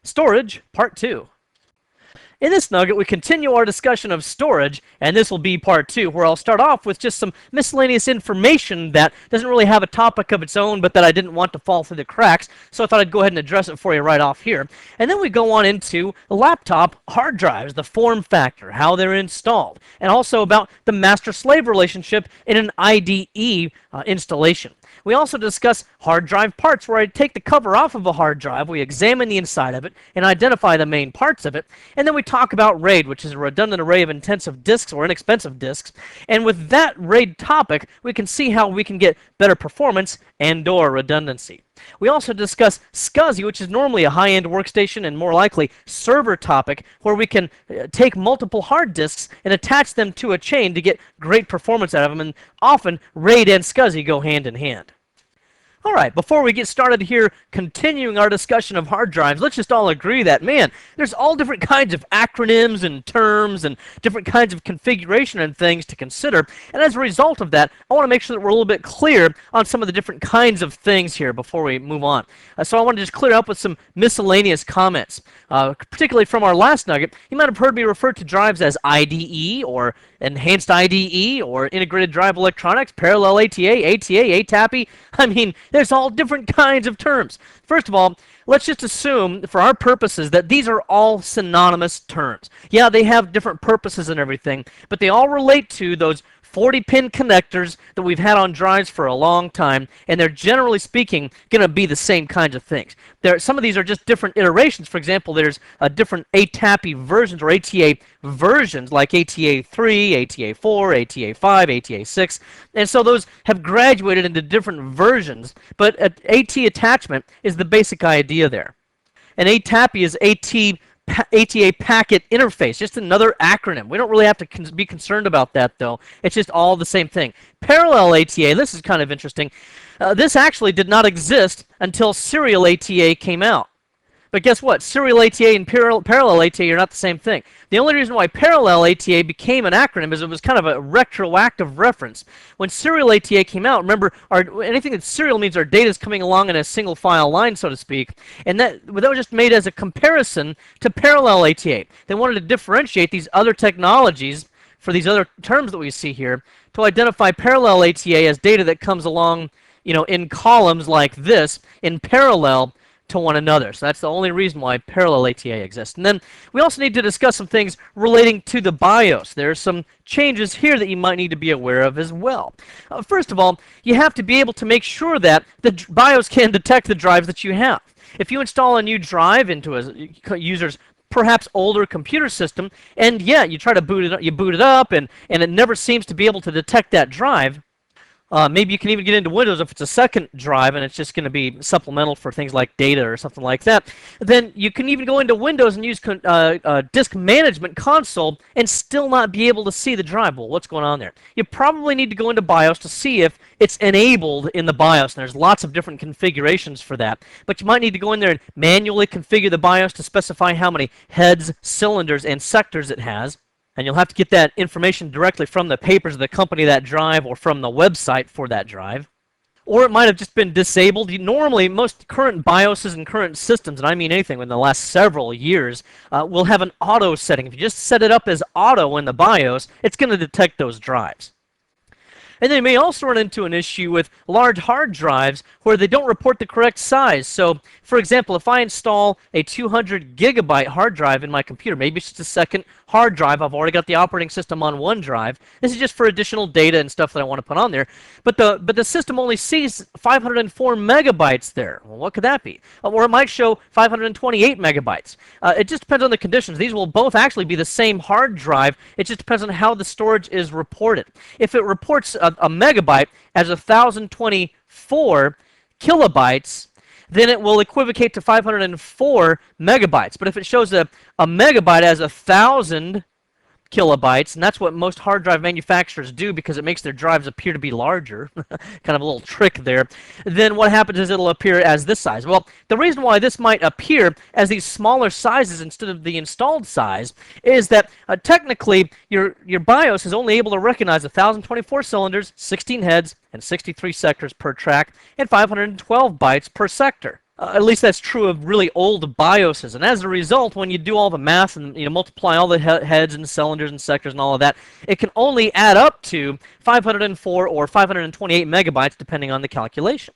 Storage, Part 2. In this nugget, we continue our discussion of storage, and this will be part 2, where I'll start off with just some miscellaneous information that doesn't really have a topic of its own, but that I didn't want to fall through the cracks, so I thought I'd go ahead and address it for you right off here. And then we go on into laptop hard drives, the form factor, how they're installed, and also about the master-slave relationship in an IDE installation. We also discuss hard drive parts, where I take the cover off of a hard drive, we examine the inside of it, and identify the main parts of it, and then we talk about RAID, which is a redundant array of intensive disks or inexpensive disks, and with that RAID topic, we can see how we can get better performance and/or redundancy. We also discuss SCSI, which is normally a high-end workstation and more likely server topic, where we can take multiple hard disks and attach them to a chain to get great performance out of them, and often RAID and SCSI go hand in hand. All right, before we get started here, continuing our discussion of hard drives, let's just all agree that, man, there's all different kinds of acronyms and terms and different kinds of configuration and things to consider. And as a result of that, I want to make sure that we're a little bit clear on some of the different kinds of things here before we move on. So I want to just clear up with some miscellaneous comments. Particularly from our last nugget, you might have heard me refer to drives as IDE or Enhanced IDE or Integrated Drive Electronics, Parallel ATA, ATA, ATAPI. I mean, there's all different kinds of terms. First of all, let's just assume, for our purposes, that these are all synonymous terms. Yeah, they have different purposes and everything, but they all relate to those 40-pin connectors that we've had on drives for a long time, and they're generally speaking going to be the same kinds of things. Some of these are just different iterations. For example, there's different ATAPI versions or ATA versions like ATA 3, ATA 4, ATA 5, ATA 6, and so those have graduated into different versions, but AT attachment is the basic idea there. And ATAPI is ATA Packet Interface, just another acronym. We don't really have to be concerned about that, though. It's just all the same thing. Parallel ATA, this is kind of interesting. This actually did not exist until Serial ATA came out. But guess what? Serial ATA and Parallel ATA are not the same thing. The only reason why Parallel ATA became an acronym is it was kind of a retroactive reference. When Serial ATA came out, remember, anything that serial means our data is coming along in a single file line, so to speak, and that was just made as a comparison to Parallel ATA. They wanted to differentiate these other technologies for these other terms that we see here to identify Parallel ATA as data that comes along, in columns like this in parallel to one another. So that's the only reason why Parallel ATA exists. And then we also need to discuss some things relating to the BIOS. There are some changes here that you might need to be aware of as well. First of all, you have to be able to make sure that the BIOS can detect the drives that you have. If you install a new drive into a user's perhaps older computer system, and yeah, you try to boot it up, and it never seems to be able to detect that drive. Maybe you can even get into Windows if it's a second drive and it's just going to be supplemental for things like data or something like that. Then you can even go into Windows and use Disk Management Console and still not be able to see the drive. Well, what's going on there? You probably need to go into BIOS to see if it's enabled in the BIOS. And there's lots of different configurations for that. But you might need to go in there and manually configure the BIOS to specify how many heads, cylinders, and sectors it has. And you'll have to get that information directly from the papers of the company of that drive or from the website for that drive. Or it might have just been disabled. Normally, most current BIOSes and current systems, and I mean anything in the last several years, will have an auto setting. If you just set it up as auto in the BIOS, it's going to detect those drives. And then you may also run into an issue with large hard drives where they don't report the correct size. So, for example, if I install a 200 gigabyte hard drive in my computer, maybe it's just a second hard drive, I've already got the operating system on one drive. This is just for additional data and stuff that I want to put on there. But the system only sees 504 megabytes there. Well, what could that be? Or it might show 528 megabytes. It just depends on the conditions. These will both actually be the same hard drive. It just depends on how the storage is reported. If it reports a megabyte as 1,024 kilobytes, then it will equivocate to 504 megabytes. But if it shows a megabyte as 1,000 kilobytes, and that's what most hard drive manufacturers do because it makes their drives appear to be larger, kind of a little trick there, then what happens is it'll appear as this size. Well, the reason why this might appear as these smaller sizes instead of the installed size is that technically your BIOS is only able to recognize 1,024 cylinders, 16 heads, and 63 sectors per track, and 512 bytes per sector. At least that's true of really old BIOSes. And as a result, when you do all the math and multiply all the heads and cylinders and sectors and all of that, it can only add up to 504 or 528 megabytes, depending on the calculation.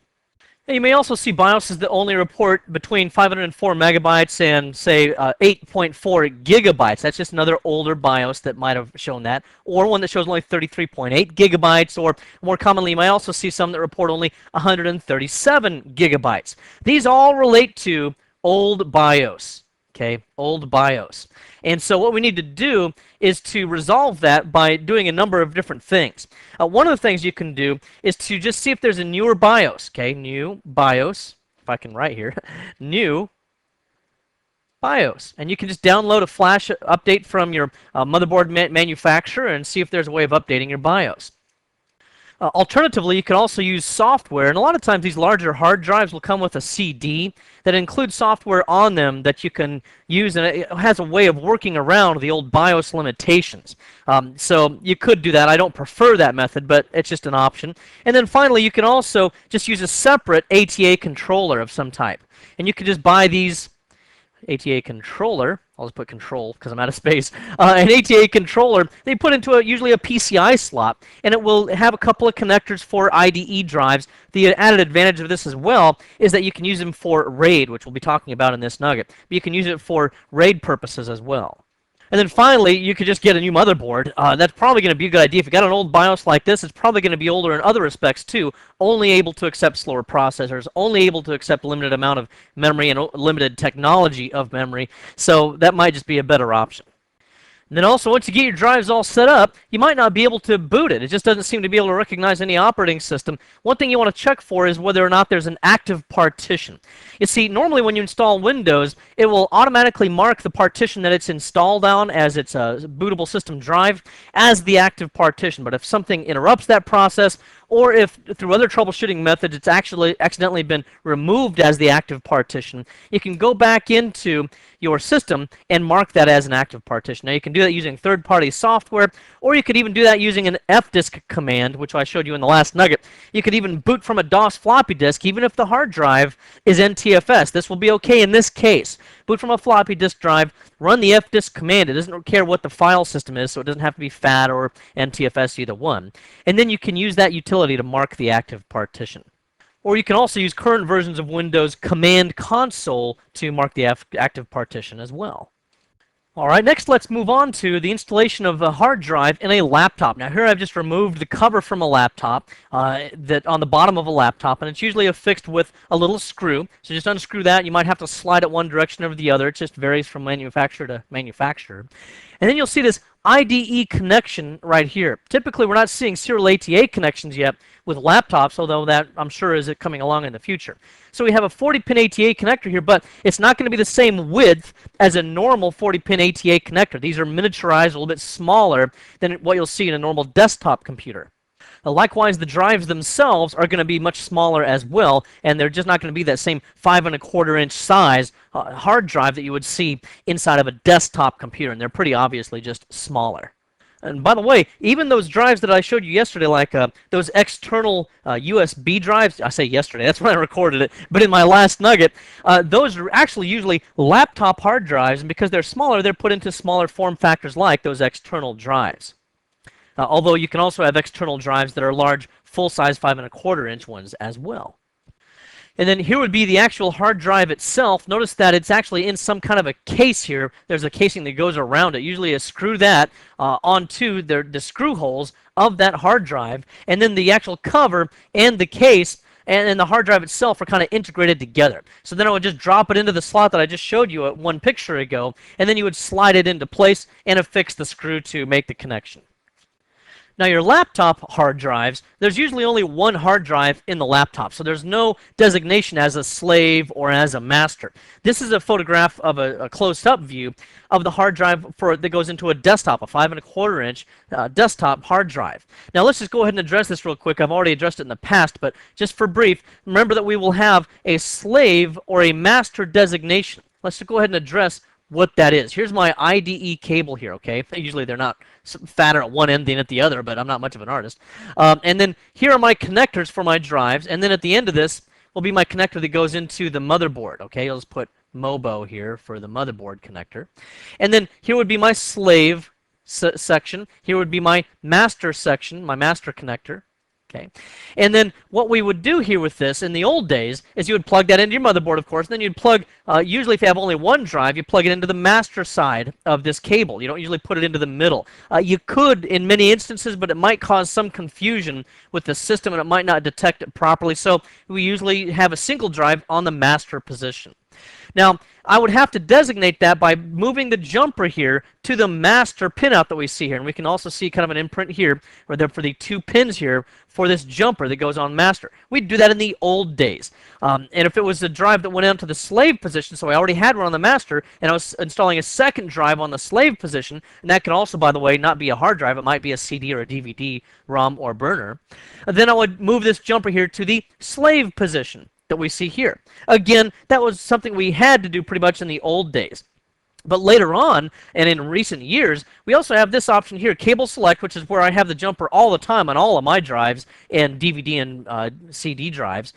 And you may also see BIOSes that only report between 504 megabytes and, say, 8.4 gigabytes. That's just another older BIOS that might have shown that. Or one that shows only 33.8 gigabytes. Or more commonly, you might also see some that report only 137 gigabytes. These all relate to old BIOS. Okay, old BIOS. And so what we need to do is to resolve that by doing a number of different things. One of the things you can do is to just see if there's a newer BIOS. Okay, new BIOS, if I can write here, new BIOS. And you can just download a flash update from your motherboard manufacturer and see if there's a way of updating your BIOS. Alternatively, you can also use software, and a lot of times these larger hard drives will come with a CD that includes software on them that you can use, and it has a way of working around the old BIOS limitations. So you could do that. I don't prefer that method, but it's just an option. And then finally, you can also just use a separate ATA controller of some type. And you can just buy these ATA controller. I'll just put control because I'm out of space. An ATA controller, they put into usually a PCI slot, and it will have a couple of connectors for IDE drives. The added advantage of this as well is that you can use them for RAID, which we'll be talking about in this nugget. But you can use it for RAID purposes as well. And then finally, you could just get a new motherboard. That's probably going to be a good idea. If you've got an old BIOS like this, it's probably going to be older in other respects too, only able to accept slower processors, only able to accept a limited amount of memory and limited technology of memory. So that might just be a better option. And then also, once you get your drives all set up, you might not be able to boot it. It just doesn't seem to be able to recognize any operating system. One thing you want to check for is whether or not there's an active partition. You see, normally when you install Windows, it will automatically mark the partition that it's installed on as its bootable system drive as the active partition. But if something interrupts that process, or if through other troubleshooting methods it's actually accidentally been removed as the active partition, you can go back into your system and mark that as an active partition. Now you can do that using third-party software, or you could even do that using an fdisk command, which I showed you in the last nugget. You could even boot from a DOS floppy disk, even if the hard drive is NTFS. This will be okay in this case. Boot from a floppy disk drive, run the fdisk command. It doesn't care what the file system is, so it doesn't have to be FAT or NTFS, either one. And then you can use that utility to mark the active partition. Or you can also use current versions of Windows Command Console to mark the active partition as well. All right, next let's move on to the installation of a hard drive in a laptop. Now here I've just removed the cover from a laptop that on the bottom of a laptop, and it's usually affixed with a little screw. So just unscrew that. You might have to slide it one direction or the other. It just varies from manufacturer to manufacturer. And then you'll see this IDE connection right here. Typically we're not seeing serial ATA connections yet with laptops, although that I'm sure is coming along in the future. So we have a 40-pin ATA connector here, but it's not going to be the same width as a normal 40-pin ATA connector. These are miniaturized, a little bit smaller than what you'll see in a normal desktop computer. Likewise, the drives themselves are going to be much smaller as well, and they're just not going to be that same 5¼ inch size hard drive that you would see inside of a desktop computer, and they're pretty obviously just smaller. And by the way, even those drives that I showed you yesterday, like those external USB drives, I say yesterday, that's when I recorded it, but in my last nugget, those are actually usually laptop hard drives, and because they're smaller, they're put into smaller form factors like those external drives. Although you can also have external drives that are large, full-size 5¼ inch ones as well. And then here would be the actual hard drive itself. Notice that it's actually in some kind of a case here. There's a casing that goes around it. Usually you screw that onto the screw holes of that hard drive, and then the actual cover and the case and the hard drive itself are kind of integrated together. So then I would just drop it into the slot that I just showed you at one picture ago, and then you would slide it into place and affix the screw to make the connection. Now your laptop hard drives, there's usually only one hard drive in the laptop, so there's no designation as a slave or as a master. This is a photograph of a close-up view of the hard drive that goes into a desktop, a 5¼ inch desktop hard drive. Now let's just go ahead and address this real quick. I've already addressed it in the past, but just for brief, remember that we will have a slave or a master designation. Let's just go ahead and address what that is. Here's my IDE cable here, okay? Usually they're not fatter at one end than at the other, but I'm not much of an artist. And then here are my connectors for my drives, and then at the end of this, will be my connector that goes into the motherboard. Okay, I'll just put MOBO here for the motherboard connector. And then here would be my slave section. Here would be my master section, my master connector. Okay, and then what we would do here with this in the old days is you would plug that into your motherboard, of course, and then you'd plug, usually if you have only one drive, you plug it into the master side of this cable. You don't usually put it into the middle. You could in many instances, but it might cause some confusion with the system and it might not detect it properly, so we usually have a single drive on the master position. Now, I would have to designate that by moving the jumper here to the master pinout that we see here. And we can also see kind of an imprint here for the 2 pins here for this jumper that goes on master. We'd do that in the old days. And if it was a drive that went out to the slave position, so I already had one on the master, and I was installing a second drive on the slave position, and that can also, by the way, not be a hard drive. It might be a CD or a DVD, ROM or burner. Then I would move this jumper here to the slave position that we see here. Again, that was something we had to do pretty much in the old days. But later on, and in recent years, we also have this option here, Cable Select, which is where I have the jumper all the time on all of my drives and DVD and CD drives,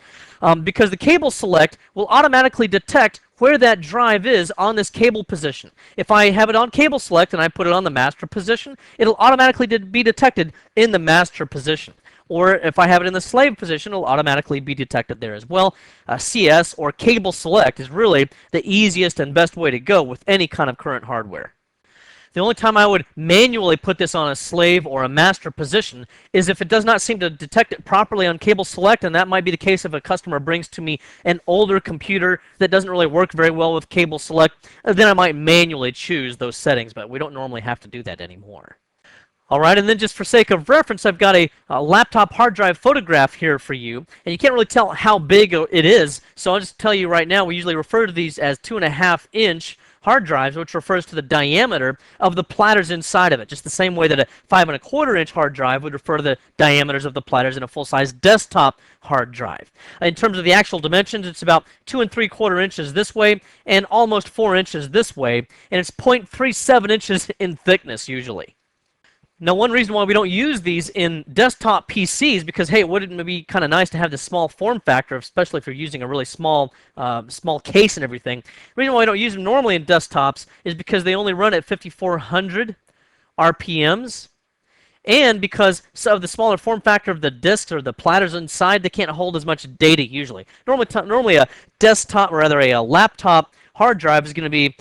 because the Cable Select will automatically detect where that drive is on this cable position. If I have it on Cable Select and I put it on the master position, it'll automatically be detected in the master position. Or if I have it in the slave position, it'll automatically be detected there as well. CS or Cable Select is really the easiest and best way to go with any kind of current hardware. The only time I would manually put this on a slave or a master position is if it does not seem to detect it properly on Cable Select, and that might be the case if a customer brings to me an older computer that doesn't really work very well with Cable Select, then I might manually choose those settings, but we don't normally have to do that anymore. All right, and then just for sake of reference, I've got a laptop hard drive photograph here for you, and you can't really tell how big it is, so I'll just tell you right now, we usually refer to these as 2.5-inch hard drives, which refers to the diameter of the platters inside of it, just the same way that a 5.25-inch hard drive would refer to the diameters of the platters in a full-size desktop hard drive. In terms of the actual dimensions, it's about 2 3/4 inches this way and almost 4 inches this way, and it's 0.37 inches in thickness usually. Now, one reason why we don't use these in desktop PCs, because, hey, wouldn't it be kind of nice to have this small form factor, especially if you're using a really small case and everything. The reason why we don't use them normally in desktops is because they only run at 5,400 RPMs, and because of the smaller form factor of the disks or the platters inside, they can't hold as much data usually. Normally a desktop, or rather a laptop hard drive is going to be,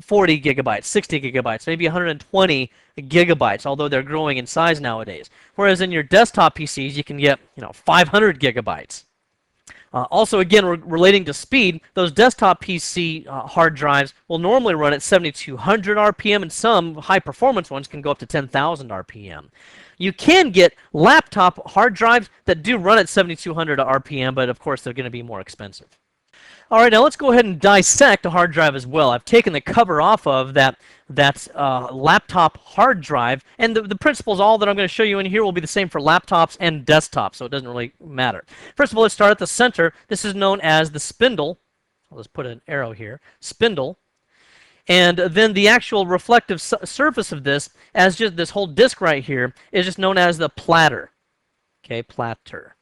40 gigabytes, 60 gigabytes, maybe 120 gigabytes, although they're growing in size nowadays. Whereas in your desktop PCs, you can get, 500 gigabytes. Also, again, relating to speed, those desktop PC hard drives will normally run at 7,200 RPM, and some high-performance ones can go up to 10,000 RPM. You can get laptop hard drives that do run at 7,200 RPM, but of course they're going to be more expensive. All right, now let's go ahead and dissect a hard drive as well. I've taken the cover off of that laptop hard drive, and the principles, all that I'm going to show you in here will be the same for laptops and desktops, so it doesn't really matter. First of all, let's start at the center. This is known as the spindle. I'll just put an arrow here. Spindle. And then the actual reflective surface of this, as just this whole disc right here, is just known as the platter. Okay, platter.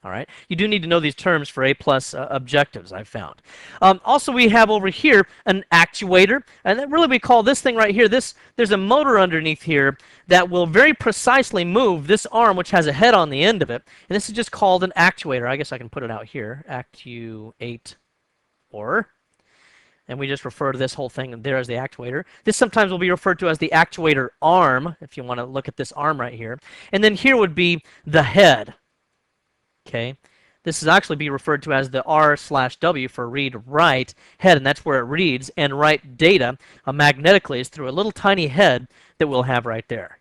All right. You do need to know these terms for A+ objectives, I've found. Also, we have over here an actuator, and then really we call this thing right here, there's a motor underneath here that will very precisely move this arm, which has a head on the end of it, and this is just called an actuator. I guess I can put it out here, actuator. And we just refer to this whole thing there as the actuator. This sometimes will be referred to as the actuator arm, if you want to look at this arm right here. And then here would be the head. Okay, this is actually be referred to as the R/W for read-write head, and that's where it reads and write data magnetically is through a little tiny head that we'll have right there.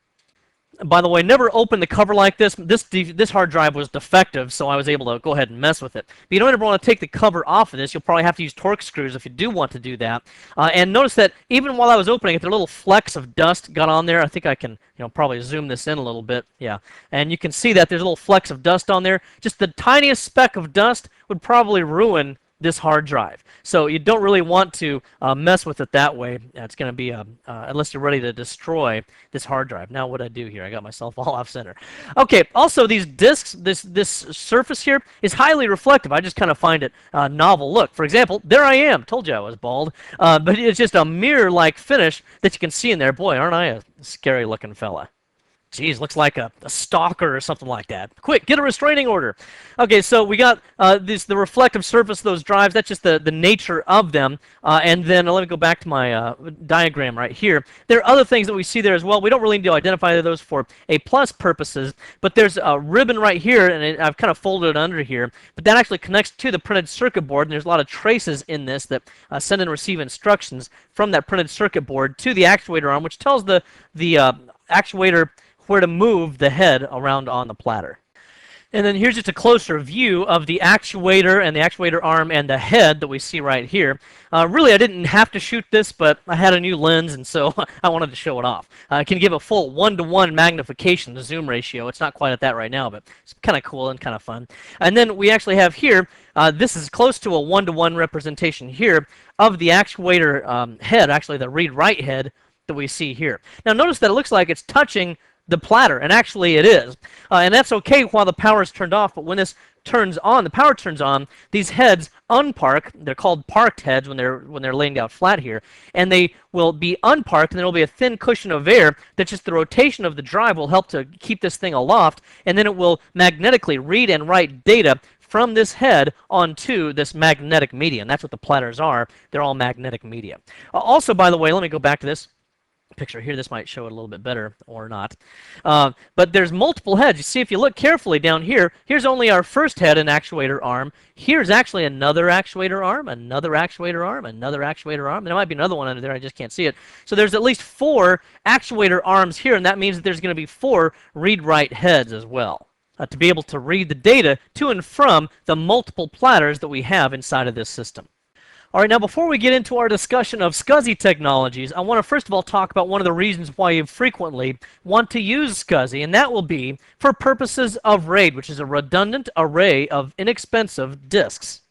By the way, never open the cover like this. This hard drive was defective, so I was able to go ahead and mess with it. But you don't ever want to take the cover off of this. You'll probably have to use Torx screws if you do want to do that. And notice that even while I was opening it, there little flecks of dust got on there. I think I can, probably zoom this in a little bit. Yeah, and you can see that there's little flecks of dust on there. Just the tiniest speck of dust would probably ruin this hard drive. So you don't really want to mess with it that way. It's going to be, unless you're ready to destroy this hard drive. Now what I do here, I got myself all off center. Okay, also these discs, this surface here is highly reflective. I just kind of find it novel. Look, for example, there I am. Told you I was bald. But it's just a mirror-like finish that you can see in there. Boy, aren't I a scary looking fella. Geez, looks like a stalker or something like that. Quick, get a restraining order. Okay, so we got the reflective surface of those drives. That's just the nature of them. And then let me go back to my diagram right here. There are other things that we see there as well. We don't really need to identify those for A+ purposes, but there's a ribbon right here, and I've kind of folded it under here. But that actually connects to the printed circuit board, and there's a lot of traces in this that send and receive instructions from that printed circuit board to the actuator arm, which tells the actuator where to move the head around on the platter. And then here's just a closer view of the actuator and the actuator arm and the head that we see right here. Really, I didn't have to shoot this, but I had a new lens, and so I wanted to show it off. I can give a full 1-to-1 magnification, the zoom ratio. It's not quite at that right now, but it's kind of cool and kind of fun. And then we actually have here, this is close to a 1-to-1 representation here of the actuator head, actually the read-write head that we see here. Now notice that it looks like it's touching the platter, and actually it is. And that's okay while the power is turned off, but when this turns on, the power turns on, these heads unpark. They're called parked heads when they're laying out flat here, and they will be unparked, and there will be a thin cushion of air that just the rotation of the drive will help to keep this thing aloft, and then it will magnetically read and write data from this head onto this magnetic media, and that's what the platters are. They're all magnetic media. Also, by the way, let me go back to this picture here. This might show it a little bit better or not. But there's multiple heads. You see, if you look carefully down here, here's only our first head and actuator arm. Here's actually another actuator arm, another actuator arm, another actuator arm. There might be another one under there. I just can't see it. So there's at least 4 actuator arms here, and that means that there's going to be 4 read-write heads as well to be able to read the data to and from the multiple platters that we have inside of this system. All right, now before we get into our discussion of SCSI technologies, I want to first of all talk about one of the reasons why you frequently want to use SCSI, and that will be for purposes of RAID, which is a redundant array of inexpensive disks.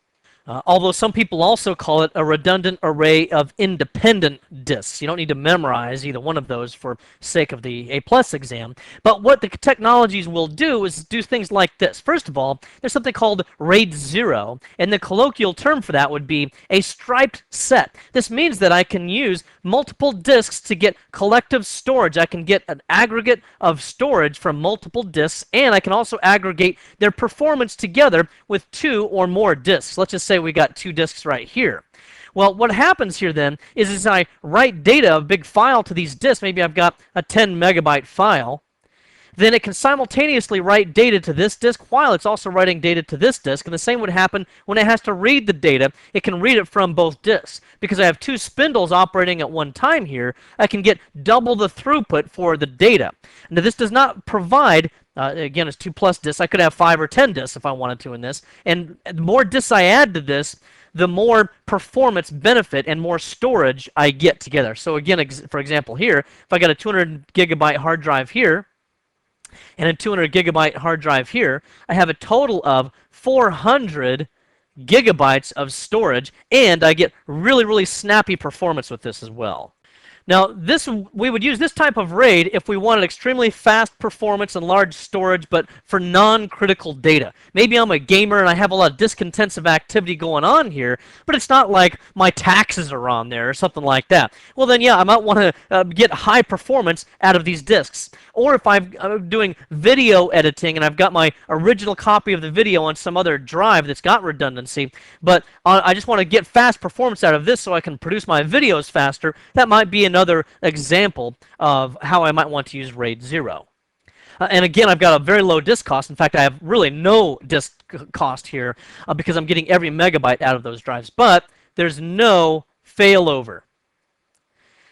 Although some people also call it a redundant array of independent disks. You don't need to memorize either one of those for sake of the A+ exam. But what the technologies will do is do things like this. First of all, there's something called RAID 0, and the colloquial term for that would be a striped set. This means that I can use multiple disks to get collective storage. I can get an aggregate of storage from multiple disks, and I can also aggregate their performance together with 2 or more disks. Let's just say we got 2 disks right here. Well, what happens here then is as I write data, a big file to these disks, maybe I've got a 10 megabyte file, then it can simultaneously write data to this disk while it's also writing data to this disk. And the same would happen when it has to read the data. It can read it from both disks. Because I have 2 spindles operating at one time here, I can get double the throughput for the data. Now, this does not provide again, it's 2+ disks. I could have 5 or 10 disks if I wanted to in this. And the more disks I add to this, the more performance benefit and more storage I get together. So again, for example here, if I got a 200 gigabyte hard drive here, and a 200 gigabyte hard drive here, I have a total of 400 gigabytes of storage, and I get really, really snappy performance with this as well. Now, we would use this type of RAID if we wanted extremely fast performance and large storage, but for non-critical data. Maybe I'm a gamer and I have a lot of disk-intensive activity going on here, but it's not like my taxes are on there or something like that. Well, then, yeah, I might want to get high performance out of these disks. Or if I'm doing video editing and I've got my original copy of the video on some other drive that's got redundancy, but I just want to get fast performance out of this so I can produce my videos faster, that might be another example of how I might want to use RAID 0. And again, I've got a very low disk cost. In fact, I have really no disk cost here because I'm getting every megabyte out of those drives. But there's no failover.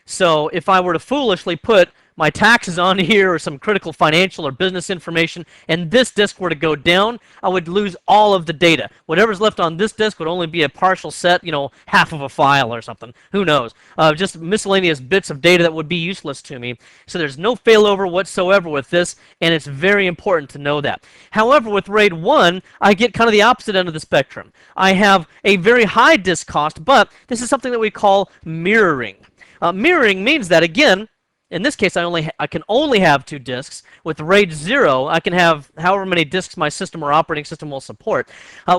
So if I were to foolishly put my taxes on here or some critical financial or business information, and this disk were to go down, I would lose all of the data. Whatever's left on this disk would only be a partial set, half of a file or something. Who knows? Just miscellaneous bits of data that would be useless to me. So there's no failover whatsoever with this, and it's very important to know that. However, with RAID 1, I get kind of the opposite end of the spectrum. I have a very high disk cost, but this is something that we call mirroring. Mirroring means that, again, in this case, I can only have 2 disks. With RAID 0, I can have however many disks my system or operating system will support.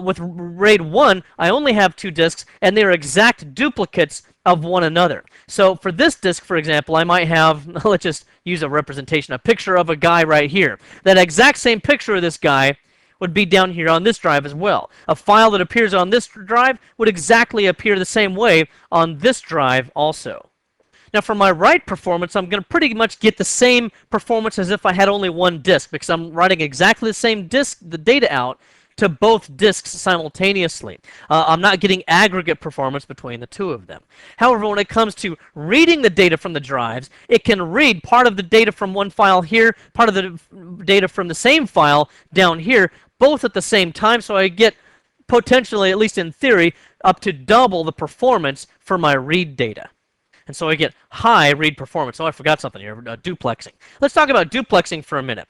With RAID 1, I only have 2 disks, and they're exact duplicates of one another. So for this disk, for example, I might have, let's just use a representation, a picture of a guy right here. That exact same picture of this guy would be down here on this drive as well. A file that appears on this drive would exactly appear the same way on this drive also. Now for my write performance, I'm going to pretty much get the same performance as if I had only one disk, because I'm writing exactly the same disk, the data out, to both disks simultaneously. I'm not getting aggregate performance between the two of them. However, when it comes to reading the data from the drives, it can read part of the data from one file here, part of the data from the same file down here, both at the same time, so I get potentially, at least in theory, up to double the performance for my read data. And so I get high read performance. Oh, I forgot something here, duplexing. Let's talk about duplexing for a minute.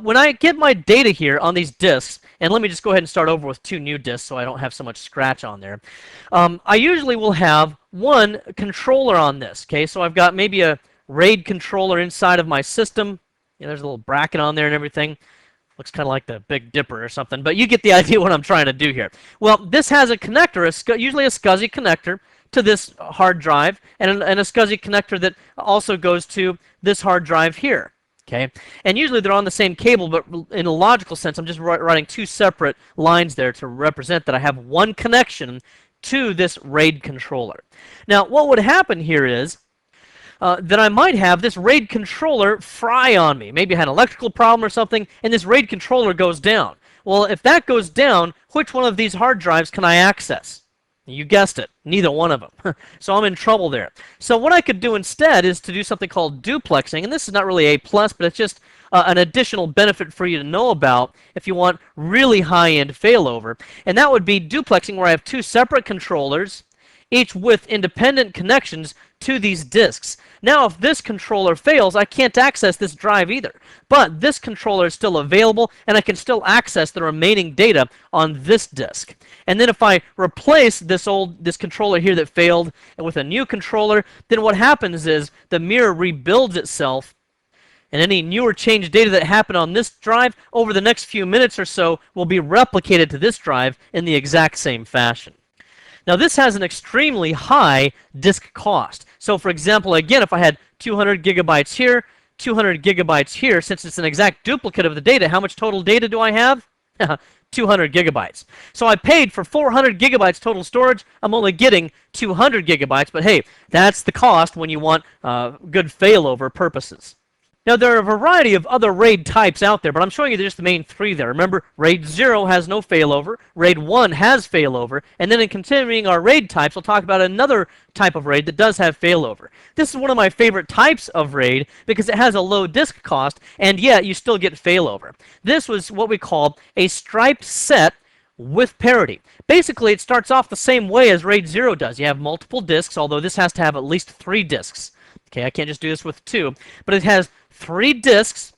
When I get my data here on these disks, and let me just go ahead and start over with 2 new disks so I don't have so much scratch on there. I usually will have one controller on this, okay? So I've got maybe a RAID controller inside of my system. There's a little bracket on there and everything. Looks kind of like the Big Dipper or something, but you get the idea what I'm trying to do here. Well, this has a connector, usually a SCSI connector, to this hard drive, and a SCSI connector that also goes to this hard drive here. Okay, and usually they're on the same cable, but in a logical sense, I'm just writing 2 separate lines there to represent that I have one connection to this RAID controller. Now, what would happen here is that I might have this RAID controller fry on me. Maybe I had an electrical problem or something, and this RAID controller goes down. Well, if that goes down, which one of these hard drives can I access? You guessed it, neither one of them. So I'm in trouble there. So what I could do instead is to do something called duplexing, and this is not really A+, but it's just an additional benefit for you to know about if you want really high-end failover. And that would be duplexing, where I have 2 separate controllers, each with independent connections to these disks. Now, if this controller fails, I can't access this drive either. But this controller is still available, and I can still access the remaining data on this disk. And then if I replace this controller here that failed with a new controller, then what happens is the mirror rebuilds itself, and any new or changed data that happened on this drive over the next few minutes or so will be replicated to this drive in the exact same fashion. Now, this has an extremely high disk cost. So, for example, again, if I had 200 gigabytes here, 200 gigabytes here, since it's an exact duplicate of the data, how much total data do I have? 200 gigabytes. So I paid for 400 gigabytes total storage. I'm only getting 200 gigabytes, but hey, that's the cost when you want good failover purposes. Now, there are a variety of other RAID types out there, but I'm showing you just the main 3 there. Remember, RAID 0 has no failover, RAID 1 has failover, and then in continuing our RAID types, we'll talk about another type of RAID that does have failover. This is one of my favorite types of RAID because it has a low disk cost, and yet you still get failover. This was what we called a striped set with parity. Basically, it starts off the same way as RAID 0 does. You have multiple disks, although this has to have at least 3 disks. Okay, I can't just do this with 2, but it has 3 disks,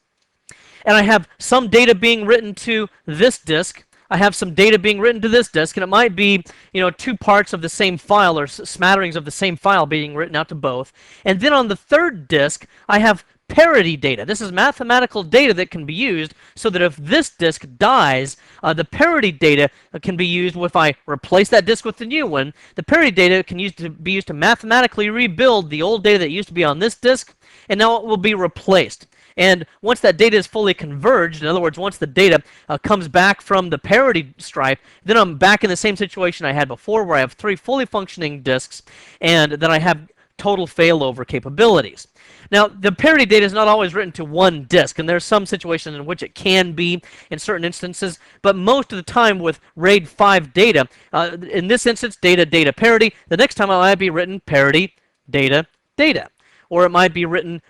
and I have some data being written to this disk. I have some data being written to this disk, and it might be, 2 parts of the same file or smatterings of the same file being written out to both. And then on the 3rd disk, I have parity data. This is mathematical data that can be used so that if this disk dies, the parity data can be used if I replace that disk with the new one. The parity data can be used to mathematically rebuild the old data that used to be on this disk, and now it will be replaced. And once that data is fully converged, in other words, once the data comes back from the parity stripe, then I'm back in the same situation I had before where I have 3 fully functioning disks, and then I have total failover capabilities. Now, the parity data is not always written to one disk, and there's some situations in which it can be in certain instances, but most of the time with RAID 5 data, in this instance, data, parity, the next time it might be written parity, data. Or it might be written,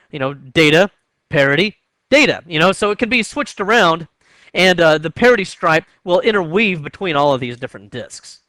data, parity data. So it can be switched around, and the parity stripe will interweave between all of these different disks.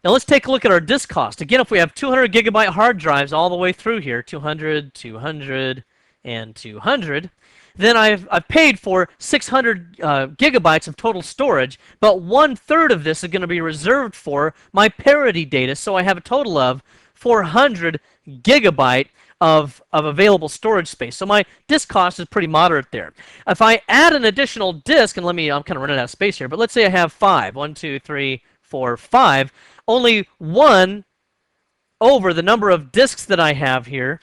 Now let's take a look at our disk cost. Again, if we have 200 gigabyte hard drives all the way through here, 200, 200, and 200, then I've paid for 600 gigabytes of total storage, but 1/3 of this is going to be reserved for my parity data, so I have a total of 400 gigabyte of available storage space. So my disk cost is pretty moderate there. If I add an additional disk, and I'm kind of running out of space here, but let's say I have 5, 1, 2, 3, 4, 5, only 1 over the number of disks that I have here,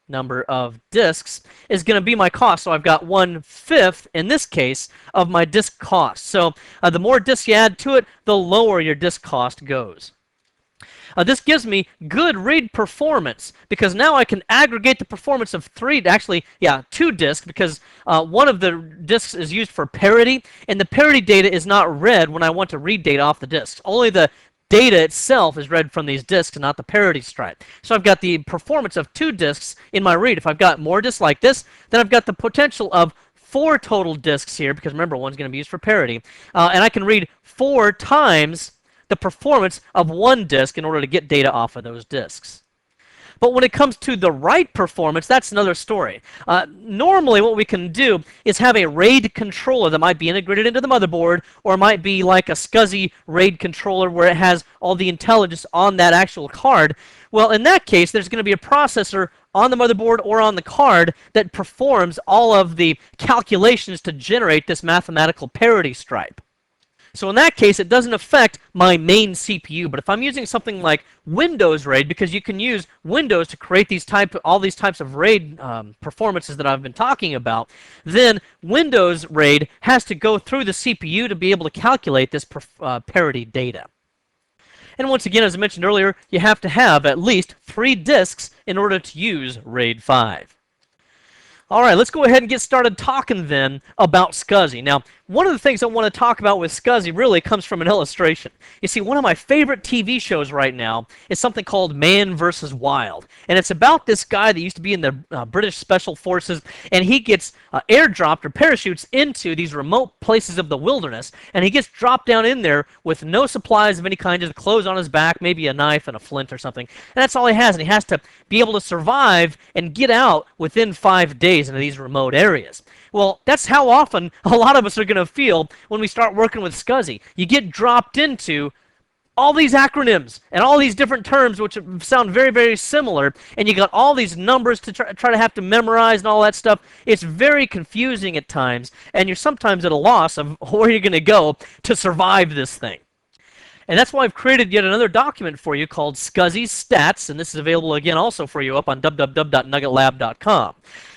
number of disks, is going to be my cost. So I've got 1/5, in this case, of my disk cost. So the more disks you add to it, the lower your disk cost goes. This gives me good read performance because now I can aggregate the performance of 2 disks, because one of the disks is used for parity, and the parity data is not read when I want to read data off the disks. Only the data itself is read from these disks and not the parity stripe. So I've got the performance of 2 disks in my read. If I've got more disks like this, then I've got the potential of 4 total disks here, because remember, one's going to be used for parity. And I can read 4 times the performance of 1 disk in order to get data off of those disks. But when it comes to the write performance, that's another story. Normally what we can do is have a RAID controller that might be integrated into the motherboard, or it might be like a SCSI RAID controller where it has all the intelligence on that actual card. Well, in that case, there's going to be a processor on the motherboard or on the card that performs all of the calculations to generate this mathematical parity stripe. So in that case, it doesn't affect my main CPU. But if I'm using something like Windows RAID, because you can use Windows to create all these types of RAID performances that I've been talking about, then Windows RAID has to go through the CPU to be able to calculate this parity data. And once again, as I mentioned earlier, you have to have at least 3 disks in order to use RAID 5. All right, let's go ahead and get started talking then about SCSI. Now, one of the things I want to talk about with SCSI really comes from an illustration. You see, one of my favorite TV shows right now is something called Man vs. Wild. And it's about this guy that used to be in the British Special Forces, and he gets airdropped or parachutes into these remote places of the wilderness, and he gets dropped down in there with no supplies of any kind, just clothes on his back, maybe a knife and a flint or something. And that's all he has, and he has to be able to survive and get out within 5 days into these remote areas. Well, that's how often a lot of us are going to feel when we start working with SCSI. You get dropped into all these acronyms and all these different terms which sound very, very similar, and you got all these numbers to try to have to memorize and all that stuff. It's very confusing at times, and you're sometimes at a loss of where you're going to go to survive this thing. And that's why I've created yet another document for you called SCSI Stats, and this is available again also for you up on www.nuggetlab.com.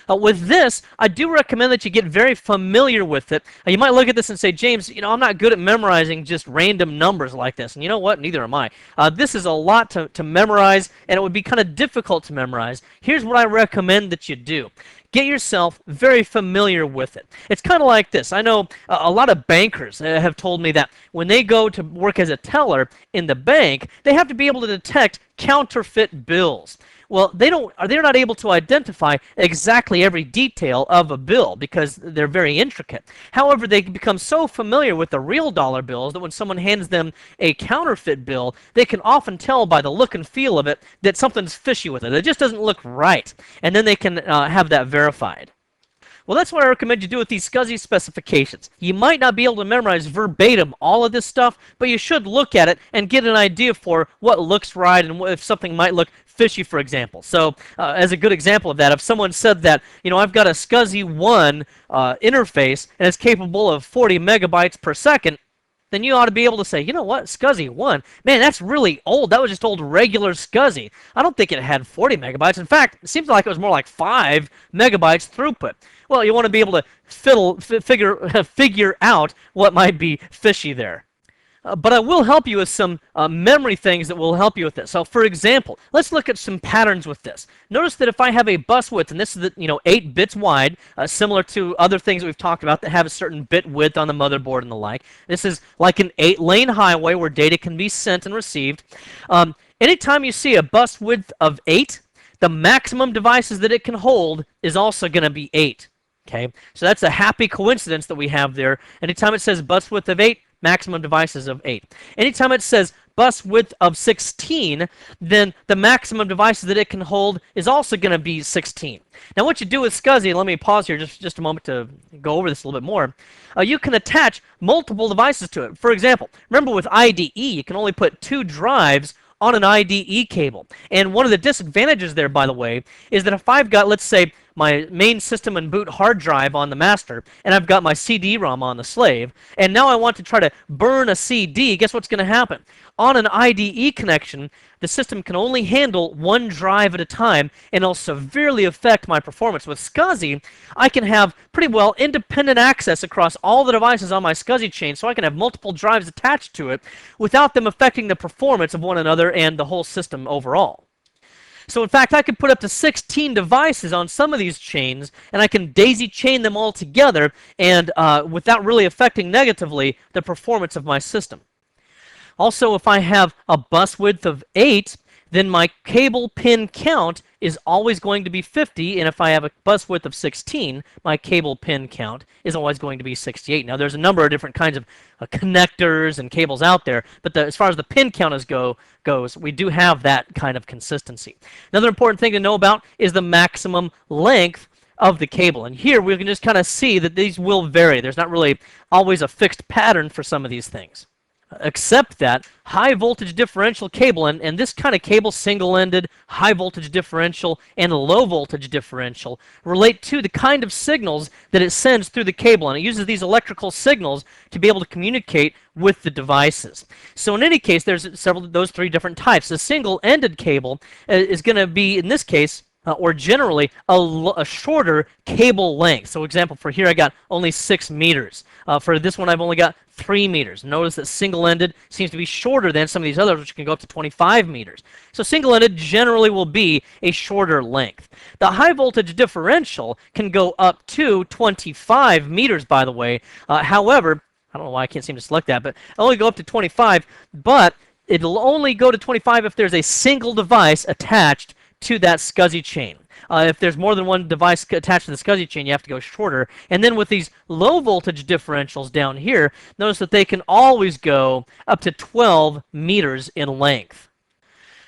With this, I do recommend that you get very familiar with it. You might look at this and say, James, I'm not good at memorizing just random numbers like this. And you know what? Neither am I. This is a lot to memorize, and it would be kind of difficult to memorize. Here's what I recommend that you do. Get yourself very familiar with it. It's kind of like this. I know a lot of bankers have told me that when they go to work as a teller in the bank, they have to be able to detect counterfeit bills. Well, they're not able to identify exactly every detail of a bill because they're very intricate. However, they become so familiar with the real dollar bills that when someone hands them a counterfeit bill, they can often tell by the look and feel of it that something's fishy with it. It just doesn't look right. And then they can have that verified. Well, that's what I recommend you do with these SCSI specifications. You might not be able to memorize verbatim all of this stuff, but you should look at it and get an idea for what looks right and if something might look fishy, for example. So, as a good example of that, if someone said that, I've got a SCSI 1 interface and it's capable of 40 megabytes per second, then you ought to be able to say, you know what, SCSI 1, man, that's really old. That was just old regular SCSI. I don't think it had 40 megabytes. In fact, it seems like it was more like 5 megabytes throughput. Well, you want to be able to figure out what might be fishy there. But I will help you with some memory things that will help you with this. So, for example, let's look at some patterns with this. Notice that if I have a bus width, and this is 8 bits wide, similar to other things that we've talked about that have a certain bit width on the motherboard and the like. This is like an 8-lane highway where data can be sent and received. Anytime you see a bus width of 8, the maximum devices that it can hold is also going to be 8. Okay, so that's a happy coincidence that we have there. Anytime it says bus width of 8, maximum devices of 8. Anytime it says bus width of 16, then the maximum devices that it can hold is also going to be 16. Now what you do with SCSI, let me pause here just a moment to go over this a little bit more. You can attach multiple devices to it. For example, remember with IDE, you can only put 2 drives on an IDE cable. And one of the disadvantages there, by the way, is that if I've got, let's say, my main system and boot hard drive on the master, and I've got my CD-ROM on the slave, and now I want to try to burn a CD, guess what's going to happen? On an IDE connection, the system can only handle 1 drive at a time, and it'll severely affect my performance. With SCSI, I can have pretty well independent access across all the devices on my SCSI chain, so I can have multiple drives attached to it without them affecting the performance of one another and the whole system overall. So in fact, I could put up to 16 devices on some of these chains, and I can daisy chain them all together and without really affecting negatively the performance of my system. Also, if I have a bus width of 8, then my cable pin count is always going to be 50, and if I have a bus width of 16, my cable pin count is always going to be 68. Now, there's a number of different kinds of connectors and cables out there, but as far as the pin count goes, we do have that kind of consistency. Another important thing to know about is the maximum length of the cable, and here we can just kind of see that these will vary. There's not really always a fixed pattern for some of these things. Except that high voltage differential cable, and this kind of cable, single-ended, high voltage differential, and low voltage differential, relate to the kind of signals that it sends through the cable, and it uses these electrical signals to be able to communicate with the devices. So in any case, there's several of those 3 different types. The single-ended cable is going to be, in this case, or generally, a shorter cable length. So example, for here I got only 6 meters. For this one I've only got 3 meters. Notice that single-ended seems to be shorter than some of these others, which can go up to 25 meters. So single-ended generally will be a shorter length. The high voltage differential can go up to 25 meters, by the way. However, I don't know why I can't seem to select that, but it'll only go up to 25, but it'll only go to 25 if there's a single device attached to that SCSI chain. If there's more than one device attached to the SCSI chain, you have to go shorter. And then with these low voltage differentials down here, notice that they can always go up to 12 meters in length.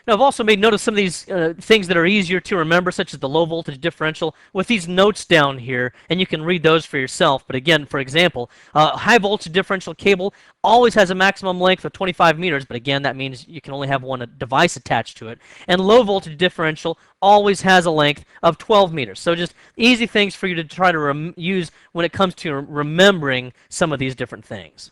Now, I've also made note of some of these things that are easier to remember, such as the low voltage differential, with these notes down here, and you can read those for yourself. But again, for example, high voltage differential cable always has a maximum length of 25 meters, but again, that means you can only have one device attached to it. And low voltage differential always has a length of 12 meters. So just easy things for you to try to use when it comes to remembering some of these different things.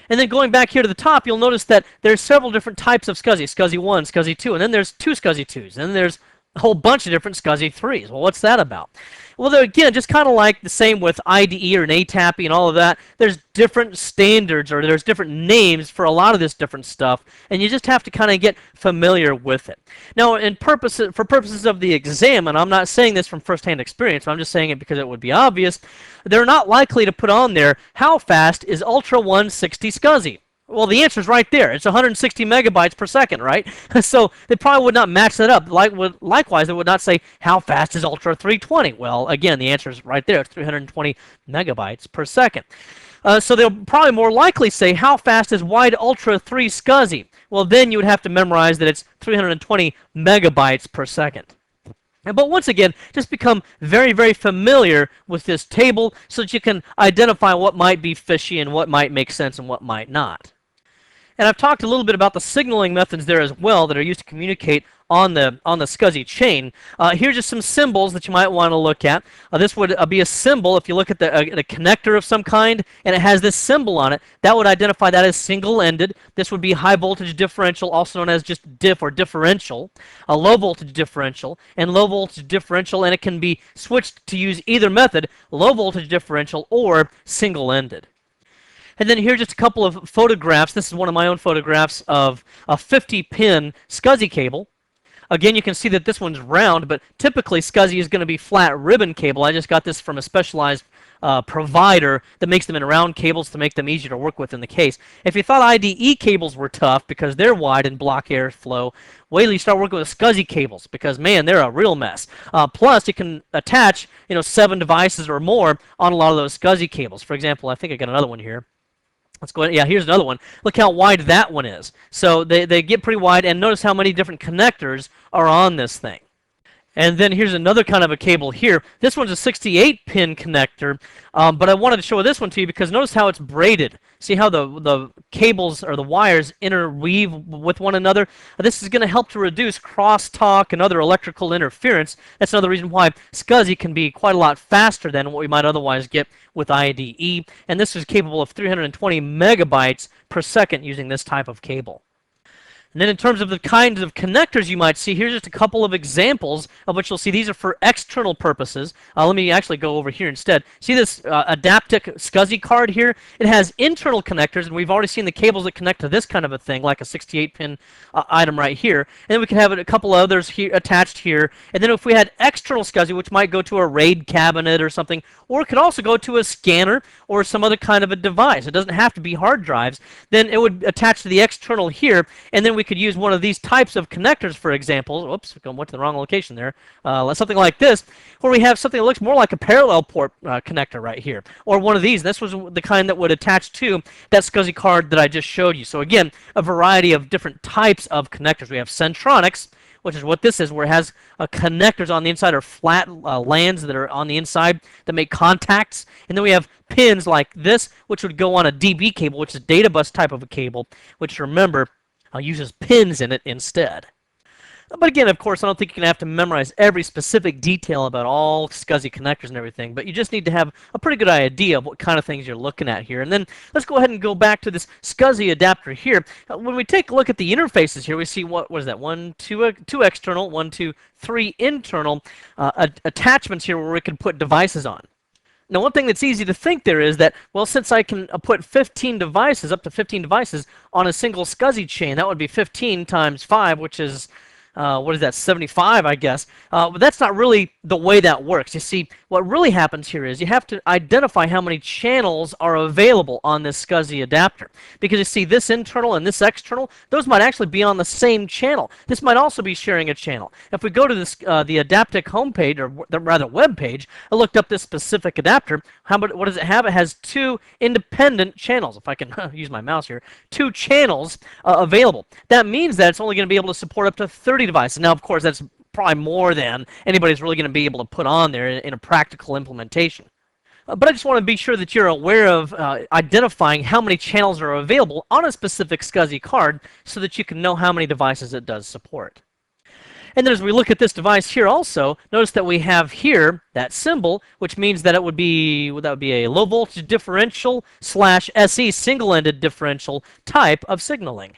And then going back here to the top, you'll notice that there's several different types of SCSI. SCSI 1, SCSI 2, and then there's 2 SCSI 2s. And then there's a whole bunch of different SCSI 3s. Well, what's that about? Well, again, just kind of like the same with IDE or an ATAPI and all of that, there's different standards or there's different names for a lot of this different stuff, and you just have to kind of get familiar with it. Now, for purposes of the exam, and I'm not saying this from first-hand experience, I'm just saying it because it would be obvious, they're not likely to put on there, how fast is Ultra 160 SCSI? Well, the answer is right there. It's 160 megabytes per second, right? So they probably would not match that up. Likewise, they would not say, how fast is Ultra 320? Well, again, the answer is right there. It's 320 megabytes per second. So they'll probably more likely say, how fast is Wide Ultra 3 SCSI? Well, then you would have to memorize that it's 320 megabytes per second. But once again, just become very, very familiar with this table so that you can identify what might be fishy and what might make sense and what might not. And I've talked a little bit about the signaling methods there as well that are used to communicate on the SCSI chain. Here's just some symbols that you might want to look at. This would be a symbol if you look at a connector of some kind and it has this symbol on it. That would identify that as single-ended. This would be high voltage differential, also known as just diff or differential. A low voltage differential and low voltage differential, and it can be switched to use either method, low voltage differential or single-ended. And then here's just a couple of photographs. This is one of my own photographs of a 50-pin SCSI cable. Again, you can see that this one's round, but typically SCSI is going to be flat ribbon cable. I just got this from a specialized provider that makes them in round cables to make them easier to work with in the case. If you thought IDE cables were tough because they're wide and block airflow, wait till you start working with SCSI cables because, man, they're a real mess. Plus, you can attach 7 devices or more on a lot of those SCSI cables. For example, I think I got another one here. Let's go ahead. Yeah, here's another one. Look how wide that one is. So they get pretty wide, and notice how many different connectors are on this thing. And then here's another kind of a cable here. This one's a 68-pin connector, but I wanted to show this one to you because notice how it's braided. See how the cables or the wires interweave with one another? This is going to help to reduce crosstalk and other electrical interference. That's another reason why SCSI can be quite a lot faster than what we might otherwise get with IDE. And this is capable of 320 megabytes per second using this type of cable. And then in terms of the kinds of connectors you might see, here's just a couple of examples of which you'll see these are for external purposes. Let me actually go over here instead. See this Adaptic SCSI card here? It has internal connectors, and we've already seen the cables that connect to this kind of a thing, like a 68-pin item right here. And then we can have a couple others here attached here. And then if we had external SCSI, which might go to a RAID cabinet or something, or it could also go to a scanner or some other kind of a device. It doesn't have to be hard drives. Then it would attach to the external here, and then we could use one of these types of connectors, for example. Oops, I went to the wrong location there. Something like this, where we have something that looks more like a parallel port connector right here, or one of these. This was the kind that would attach to that SCSI card that I just showed you. So again, a variety of different types of connectors. We have Centronics, which is what this is, where it has connectors on the inside or flat lands that are on the inside that make contacts. And then we have pins like this, which would go on a DB cable, which is a data bus type of a cable, which, remember, uses pins in it instead. But again, of course, I don't think you're going to have to memorize every specific detail about all SCSI connectors and everything, but you just need to have a pretty good idea of what kind of things you're looking at here. And then let's go ahead and go back to this SCSI adapter here. When we take a look at the interfaces here, we see what is that? Two external, 1, 2, 3 internal attachments here where we can put devices on. Now, one thing that's easy to think there is that, well, since I can put 15 devices, up to 15 devices, on a single SCSI chain, that would be 15 times 5, which is, what is that, 75, I guess. But that's not really the way that works. You see, what really happens here is you have to identify how many channels are available on this SCSI adapter. Because you see, this internal and this external, those might actually be on the same channel. This might also be sharing a channel. If we go to this, the Adaptic homepage, or rather web page, I looked up this specific adapter. What does it have? It has 2 independent channels. If I can use my mouse here, 2 channels available. That means that it's only going to be able to support up to 30 devices. Now, of course, that's probably more than anybody's really going to be able to put on there in a practical implementation. But I just want to be sure that you're aware of identifying how many channels are available on a specific SCSI card so that you can know how many devices it does support. And then as we look at this device here also, notice that we have here that symbol, which means that it would be, a low voltage differential / SE single-ended differential type of signaling.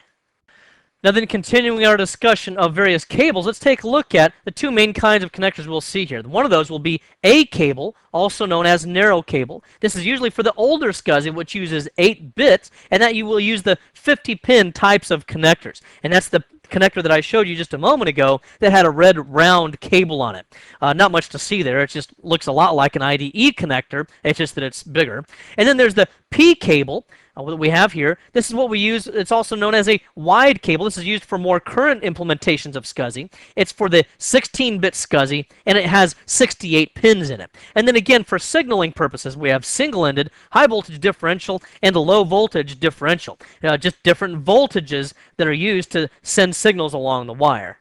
Now then, continuing our discussion of various cables, let's take a look at the 2 main kinds of connectors we'll see here. One of those will be A cable, also known as narrow cable. This is usually for the older SCSI, which uses 8 bits, and that you will use the 50-pin types of connectors. And that's the connector that I showed you just a moment ago that had a red round cable on it. Not much to see there. It just looks a lot like an IDE connector. It's just that it's bigger. And then there's the P cable that we have here. This is what we use. It's also known as a wide cable. This is used for more current implementations of SCSI. It's for the 16-bit SCSI, and it has 68 pins in it. And then again, for signaling purposes, we have single-ended, high voltage differential, and a low voltage differential. Just different voltages that are used to send signals along the wire.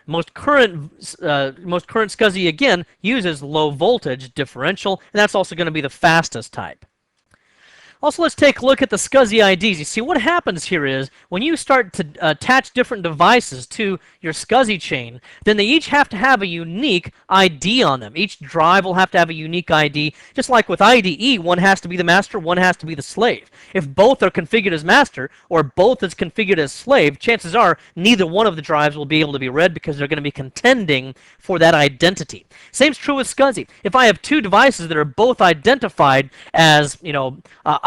Most current SCSI, again, uses low voltage differential, and that's also going to be the fastest type. Also, let's take a look at the SCSI IDs. You see, what happens here is when you start to attach different devices to your SCSI chain, then they each have to have a unique ID on them. Each drive will have to have a unique ID. Just like with IDE, one has to be the master, one has to be the slave. If both are configured as master or both is configured as slave, chances are neither one of the drives will be able to be read because they're going to be contending for that identity. Same's true with SCSI. If I have 2 devices that are both identified as,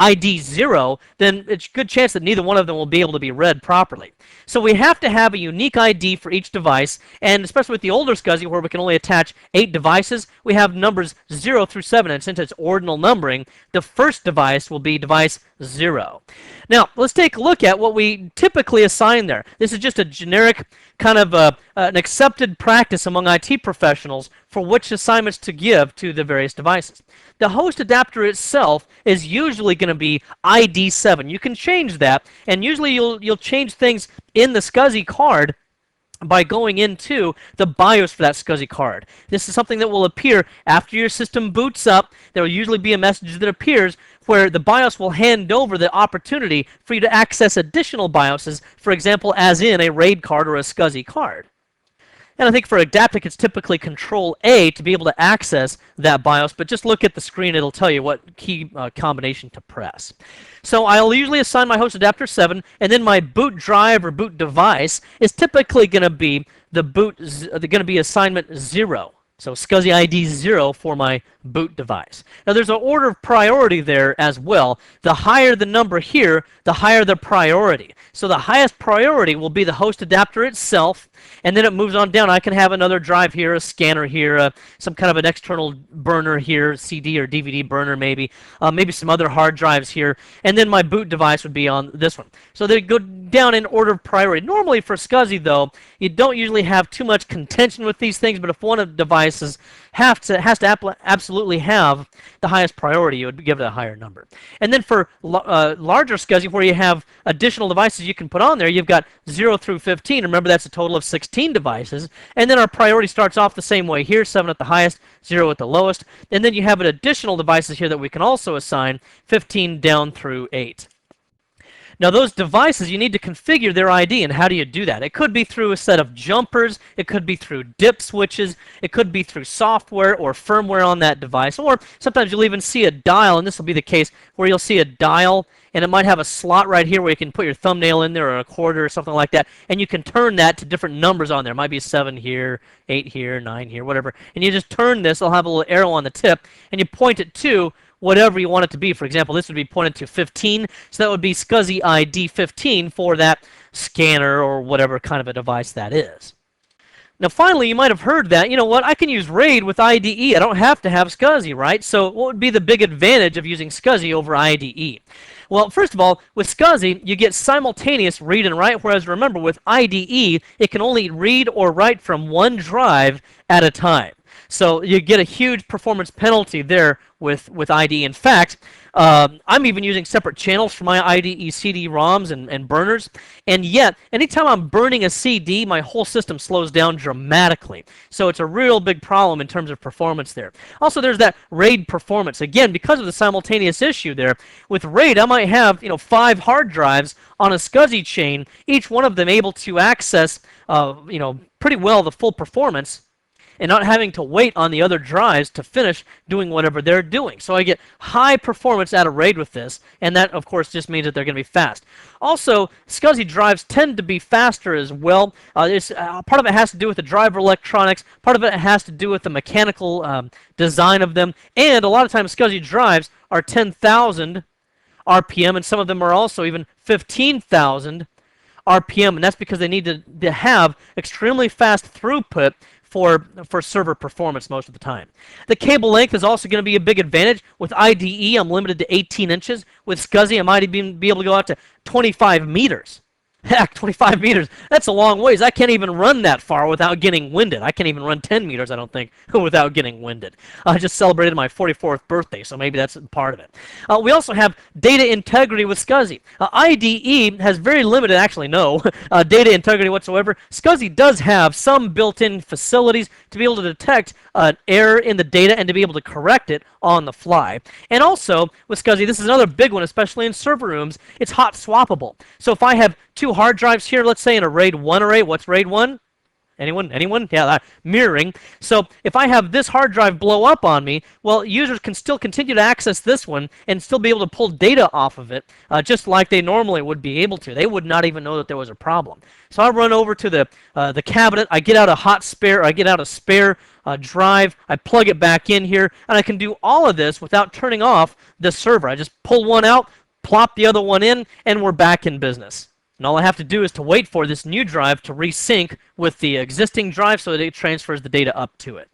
ID 0, then it's a good chance that neither one of them will be able to be read properly. So we have to have a unique ID for each device, and especially with the older SCSI where we can only attach 8 devices, we have numbers 0 through 7, and since it's ordinal numbering, the first device will be device 0. Now, let's take a look at what we typically assign there. This is just a generic kind of an accepted practice among IT professionals for which assignments to give to the various devices. The host adapter itself is usually going to be ID 7. You can change that, and usually you'll change things in the SCSI card by going into the BIOS for that SCSI card. This is something that will appear after your system boots up. There will usually be a message that appears where the BIOS will hand over the opportunity for you to access additional BIOSes, for example, as in a RAID card or a SCSI card. And I think for Adaptic, it's typically Control-A to be able to access that BIOS, but just look at the screen, it'll tell you what key combination to press. So I'll usually assign my host adapter 7, and then my boot drive or boot device is typically going to be assignment 0. So SCSI ID 0 for my boot device. Now there's an order of priority there as well. The higher the number here, the higher the priority. So the highest priority will be the host adapter itself, and then it moves on down. I can have another drive here, a scanner here, some kind of an external burner here, CD or DVD burner maybe, maybe some other hard drives here, and then my boot device would be on this one. So they go down in order of priority. Normally for SCSI though, you don't usually have too much contention with these things, but if one of the devices has to absolutely have the highest priority, you would give it a higher number. And then for larger SCSI where you have additional devices you can put on there, you've got 0 through 15. Remember, that's a total of 16 devices. And then our priority starts off the same way here, 7 at the highest, 0 at the lowest. And then you have additional devices here that we can also assign, 15 down through 8. Now those devices, you need to configure their ID, and how do you do that? It could be through a set of jumpers, it could be through dip switches, it could be through software or firmware on that device, or sometimes you'll even see a dial, and this will be the case where you'll see a dial, and it might have a slot right here where you can put your thumbnail in there or a quarter or something like that, and you can turn that to different numbers on there. It might be 7 here, 8 here, 9 here, whatever. And you just turn this, it'll have a little arrow on the tip, and you point it to whatever you want it to be. For example, this would be pointed to 15, so that would be SCSI ID 15 for that scanner or whatever kind of a device that is. Now finally, you might have heard that, you know what, I can use RAID with IDE. I don't have to have SCSI, right? So what would be the big advantage of using SCSI over IDE? Well, first of all, with SCSI, you get simultaneous read and write, whereas remember, with IDE, it can only read or write from one drive at a time. So you get a huge performance penalty there with IDE. In fact, I'm even using separate channels for my IDE CD-ROMs and burners, and yet, anytime I'm burning a CD, my whole system slows down dramatically. So it's a real big problem in terms of performance there. Also, there's that RAID performance. Again, because of the simultaneous issue there, with RAID, I might have 5 hard drives on a SCSI chain, each one of them able to access pretty well the full performance, and not having to wait on the other drives to finish doing whatever they're doing. So I get high performance out of RAID with this, and that, of course, just means that they're going to be fast. Also, SCSI drives tend to be faster as well. Part of it has to do with the driver electronics, part of it has to do with the mechanical design of them, and a lot of times SCSI drives are 10,000 RPM, and some of them are also even 15,000 RPM, and that's because they need to have extremely fast throughput for server performance most of the time. The cable length is also going to be a big advantage. With IDE, I'm limited to 18 inches. With SCSI, I might even be able to go out to 25 meters. Heck, 25 meters. That's a long ways. I can't even run that far without getting winded. I can't even run 10 meters, I don't think, without getting winded. I just celebrated my 44th birthday, so maybe that's part of it. We also have data integrity with SCSI. IDE has very limited, actually no, data integrity whatsoever. SCSI does have some built-in facilities to be able to detect an error in the data and to be able to correct it on the fly. And also, with SCSI, this is another big one, especially in server rooms, it's hot swappable. So if I have 2 hard drives here, let's say in a RAID 1 array, what's RAID 1? Anyone? Anyone? Yeah, mirroring. So if I have this hard drive blow up on me, well, users can still continue to access this one and still be able to pull data off of it, just like they normally would be able to. They would not even know that there was a problem. So I run over to the cabinet. I get out a hot spare. I get out a spare drive. I plug it back in here, and I can do all of this without turning off the server. I just pull one out, plop the other one in, and we're back in business. And all I have to do is to wait for this new drive to resync with the existing drive so that it transfers the data up to it.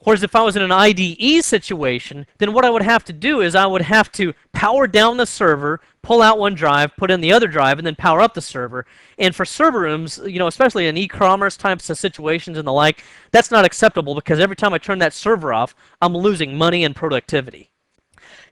Whereas if I was in an IDE situation, then what I would have to do is I would have to power down the server, pull out one drive, put in the other drive, and then power up the server. And for server rooms, especially in e-commerce types of situations and the like, that's not acceptable because every time I turn that server off, I'm losing money and productivity.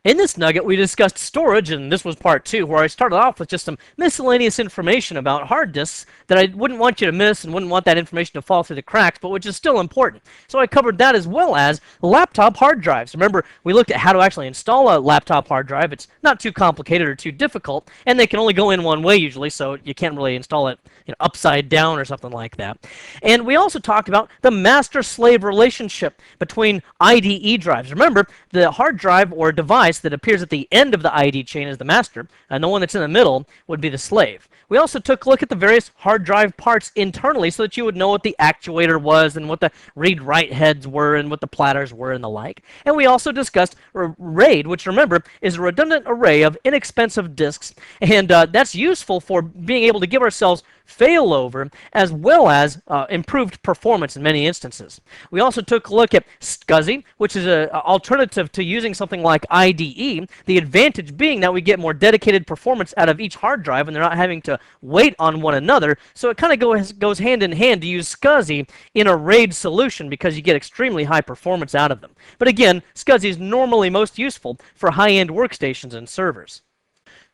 In this nugget, we discussed storage, and this was part 2, where I started off with just some miscellaneous information about hard disks that I wouldn't want you to miss and wouldn't want that information to fall through the cracks, but which is still important. So I covered that as well as laptop hard drives. Remember, we looked at how to actually install a laptop hard drive. It's not too complicated or too difficult, and they can only go in one way usually, so you can't really install it upside down or something like that. And we also talked about the master-slave relationship between IDE drives. Remember, the hard drive or device that appears at the end of the ID chain is the master, and the one that's in the middle would be the slave. We also took a look at the various hard drive parts internally so that you would know what the actuator was and what the read-write heads were and what the platters were and the like. And we also discussed RAID, which remember is a redundant array of inexpensive disks, and that's useful for being able to give ourselves failover as well as improved performance in many instances. We also took a look at SCSI, which is an alternative to using something like IDE, the advantage being that we get more dedicated performance out of each hard drive and they're not having to wait on one another, so it kind of goes hand in hand to use SCSI in a RAID solution because you get extremely high performance out of them. But again, SCSI is normally most useful for high-end workstations and servers.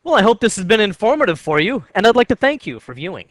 Well, I hope this has been informative for you, and I'd like to thank you for viewing.